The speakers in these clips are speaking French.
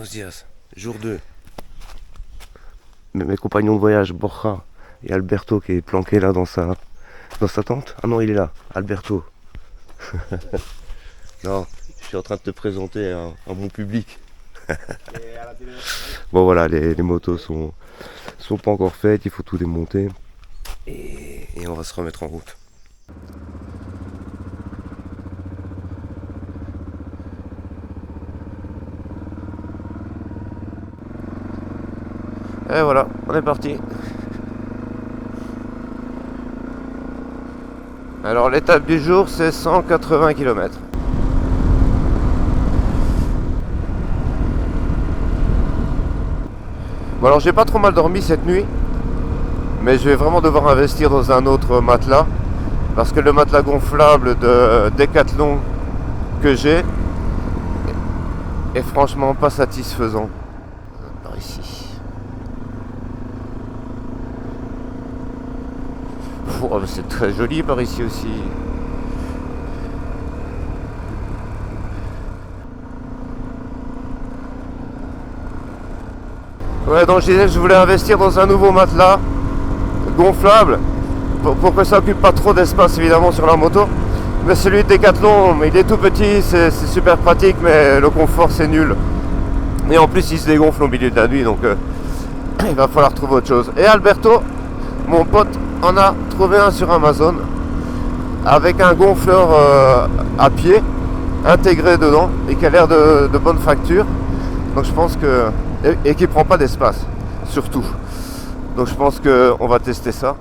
Buenos dias, jour 2. Mes compagnons de voyage, Borja et Alberto, qui est planqué là dans sa tente. Ah non, il est là, Alberto. Non, je suis en train de te présenter à mon public. Bon voilà, les motos sont pas encore faites, il faut tout démonter. Et on va se remettre en route. Et voilà, on est parti. Alors l'étape du jour, c'est 180 km. Bon alors j'ai pas trop mal dormi cette nuit, mais je vais vraiment devoir investir dans un autre matelas, parce que le matelas gonflable de Decathlon que j'ai est franchement pas satisfaisant. Par ici. Oh, c'est très joli par ici aussi. Ouais, donc je voulais investir dans un nouveau matelas gonflable pour que ça occupe pas trop d'espace évidemment sur la moto. Mais celui de Decathlon, il est tout petit, c'est super pratique, mais le confort c'est nul. Et en plus il se dégonfle au milieu de la nuit, donc il va falloir trouver autre chose. Et Alberto, mon pote, en a trouvé un sur Amazon avec un gonfleur à pied intégré dedans et qui a l'air de bonne facture. Donc je pense que... Et qui prend pas d'espace, surtout. Donc je pense qu'on va tester ça.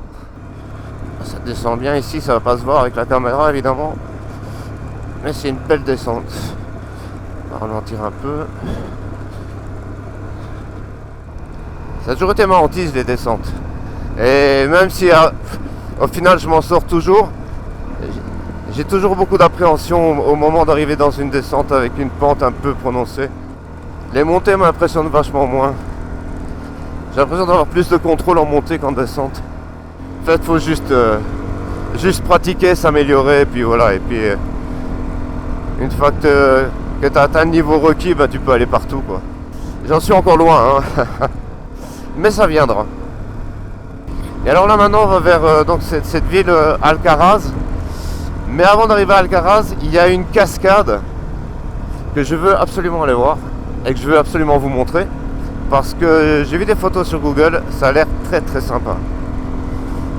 Ça descend bien ici, ça va pas se voir avec la caméra évidemment. Mais c'est une belle descente. On va ralentir un peu. Ça a toujours été ma hantise les descentes. Et même si au final je m'en sors toujours, j'ai toujours beaucoup d'appréhension au moment d'arriver dans une descente avec une pente un peu prononcée. Les montées m'impressionnent vachement moins. J'ai l'impression d'avoir plus de contrôle en montée qu'en descente. En fait, faut juste pratiquer, s'améliorer, et puis voilà. Et puis une fois que tu as atteint le niveau requis, bah, tu peux aller partout, quoi. J'en suis encore loin, hein. Mais ça viendra. Et alors là maintenant on va vers donc cette ville Alcaraz. Mais avant d'arriver à Alcaraz, il y a une cascade que je veux absolument aller voir et que je veux absolument vous montrer, parce que j'ai vu des photos sur Google, ça a l'air très très sympa.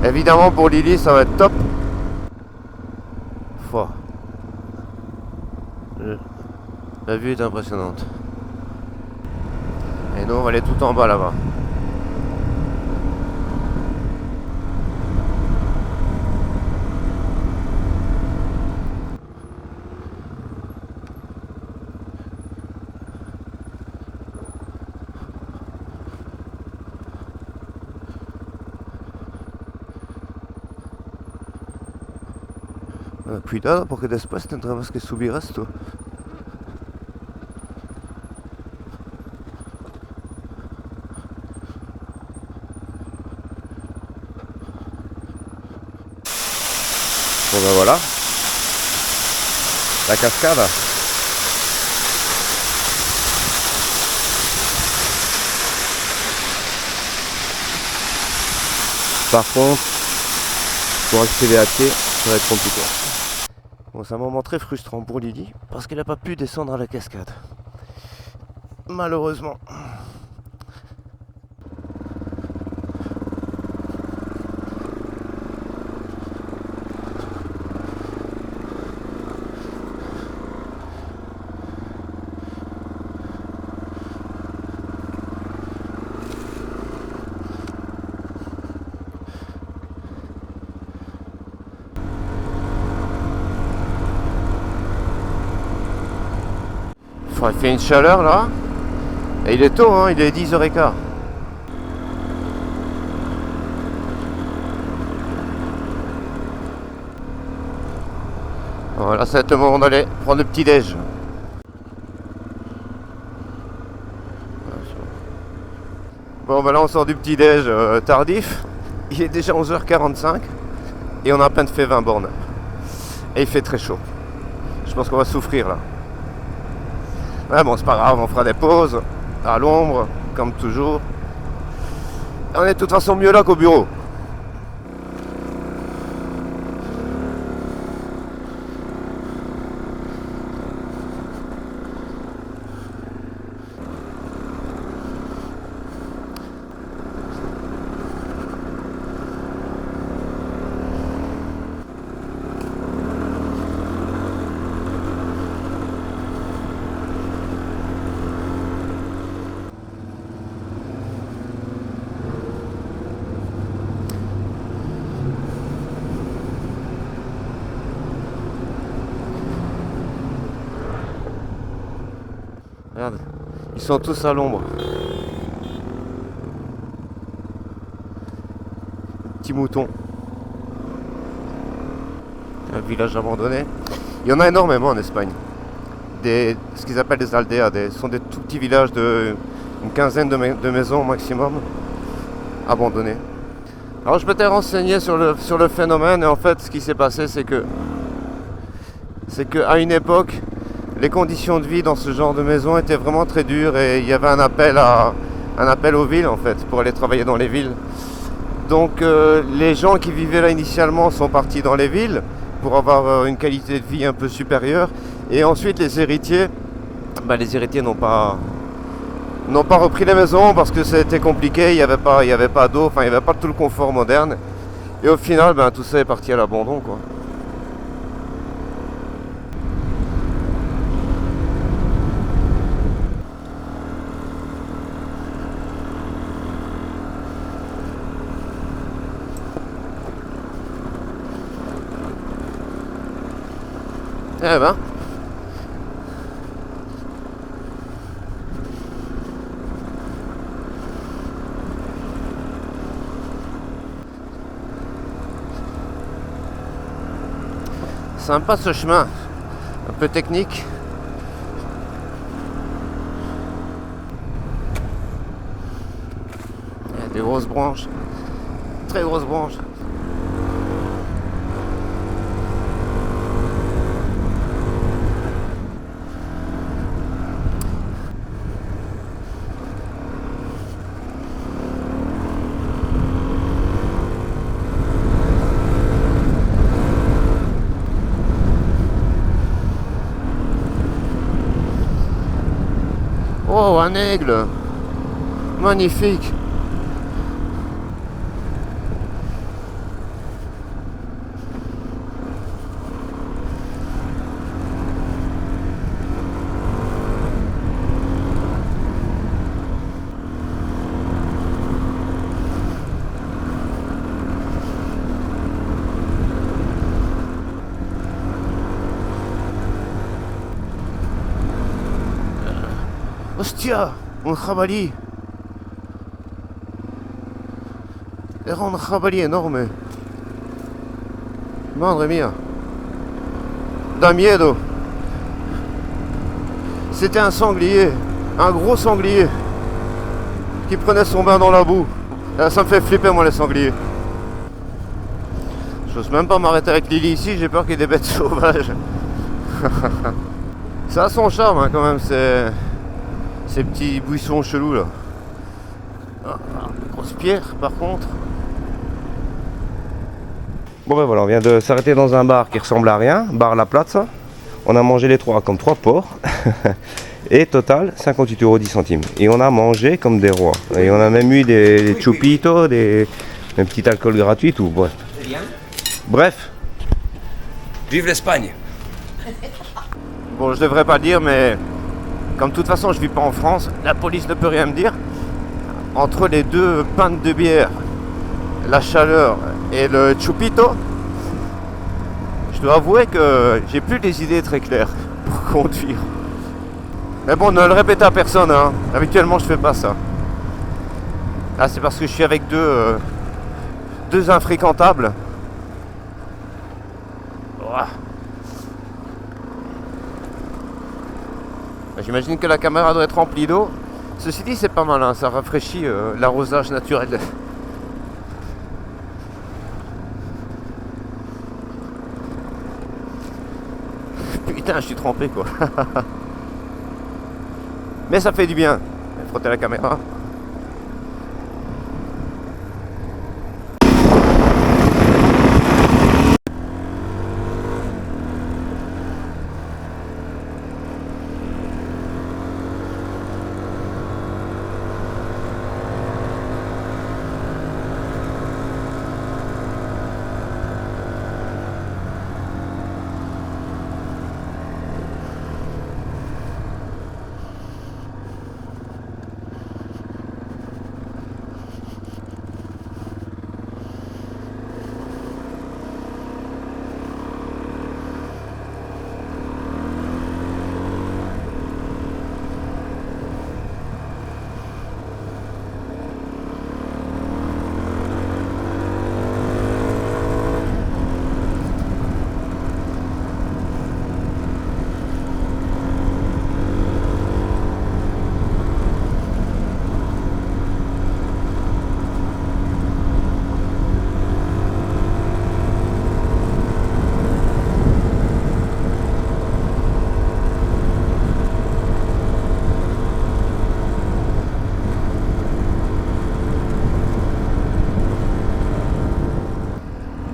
Évidemment pour Lily ça va être top. La vue est impressionnante. Et nous on va aller tout en bas là-bas. Cuidado porque después tendremos que subir esto. Bon ben voilà, la cascade. Par contre, pour accéder à pied, ça va être compliqué. Bon, c'est un moment très frustrant pour Lily parce qu'elle n'a pas pu descendre à la cascade. Malheureusement. Il fait une chaleur là. Et il est tôt, hein, il est 10h15. Voilà, c'est le moment d'aller prendre le petit déj. Bon, ben là on sort du petit déj tardif. Il est déjà 11h45 et on a à peine fait 20 bornes. Et il fait très chaud. Je pense qu'on va souffrir là. Ouais, bon, c'est pas grave, on fera des pauses. à l'ombre, comme toujours. On est de toute façon mieux là qu'au bureau. Regarde, ils sont tous à l'ombre. Petit mouton. Un village abandonné. Il y en a énormément en Espagne. Ce qu'ils appellent des aldeas. Ce sont des tout petits villages de une quinzaine de maisons au maximum abandonnés. Alors je m'étais renseigné sur le phénomène et en fait ce qui s'est passé c'est que à une époque les conditions de vie dans ce genre de maison étaient vraiment très dures et il y avait un appel aux villes en fait pour aller travailler dans les villes. Donc les gens qui vivaient là initialement sont partis dans les villes pour avoir une qualité de vie un peu supérieure et ensuite les héritiers n'ont pas repris les maisons parce que c'était compliqué, il n'y avait pas d'eau, enfin il n'y avait pas tout le confort moderne et au final tout ça est parti à l'abandon quoi. Eh ben. Sympa ce chemin, un peu technique. Il y a des grosses branches, très grosses branches. Oh, un aigle! Magnifique! Hostia, un jabalí. Era un jabalí énorme. Madre mía. Da miedo. C'était un sanglier. Un gros sanglier. Qui prenait son bain dans la boue. Ça me fait flipper moi les sangliers. J'ose même pas m'arrêter avec Lily ici, j'ai peur qu'il y ait des bêtes sauvages. Ça a son charme hein, quand même, ces petits buissons chelous là. Grosse pierre par contre. Bon ben voilà, on vient de s'arrêter dans un bar qui ressemble à rien, bar La Plaza. On a mangé les trois comme 3 porcs. Et total 58,10 €. Et on a mangé comme des rois. Et on a même eu des chupitos, un petit alcool gratuit, tout. Bref. Vive l'Espagne! Bon, je devrais pas dire, mais comme de toute façon je vis pas en France, la police ne peut rien me dire. Entre les 2 pintes de bière, la chaleur et le chupito, je dois avouer que j'ai plus des idées très claires pour conduire. Mais bon, ne le répétez à personne, hein. Habituellement je fais pas ça. Ah, c'est parce que je suis avec deux infréquentables. Ouah. J'imagine que la caméra doit être remplie d'eau. Ceci dit, c'est pas mal, hein, ça rafraîchit l'arrosage naturel. Putain, je suis trempé quoi. Mais ça fait du bien. Frotter la caméra.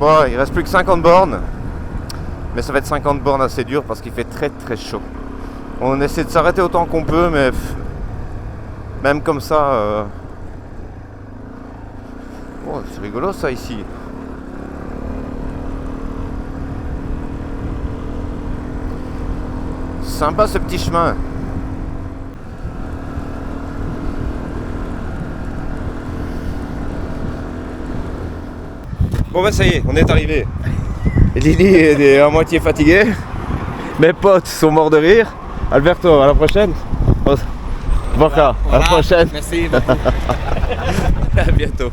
Bon, il reste plus que 50 bornes. Mais ça va être 50 bornes assez dur parce qu'il fait très très chaud. On essaie de s'arrêter autant qu'on peut, mais même comme ça... Oh, c'est rigolo ça ici. Sympa ce petit chemin. Bon bah ça y est, on est arrivé. Lily est à moitié fatiguée. Mes potes sont morts de rire. Alberto, à la prochaine. Borja, à la prochaine. Merci. À bientôt.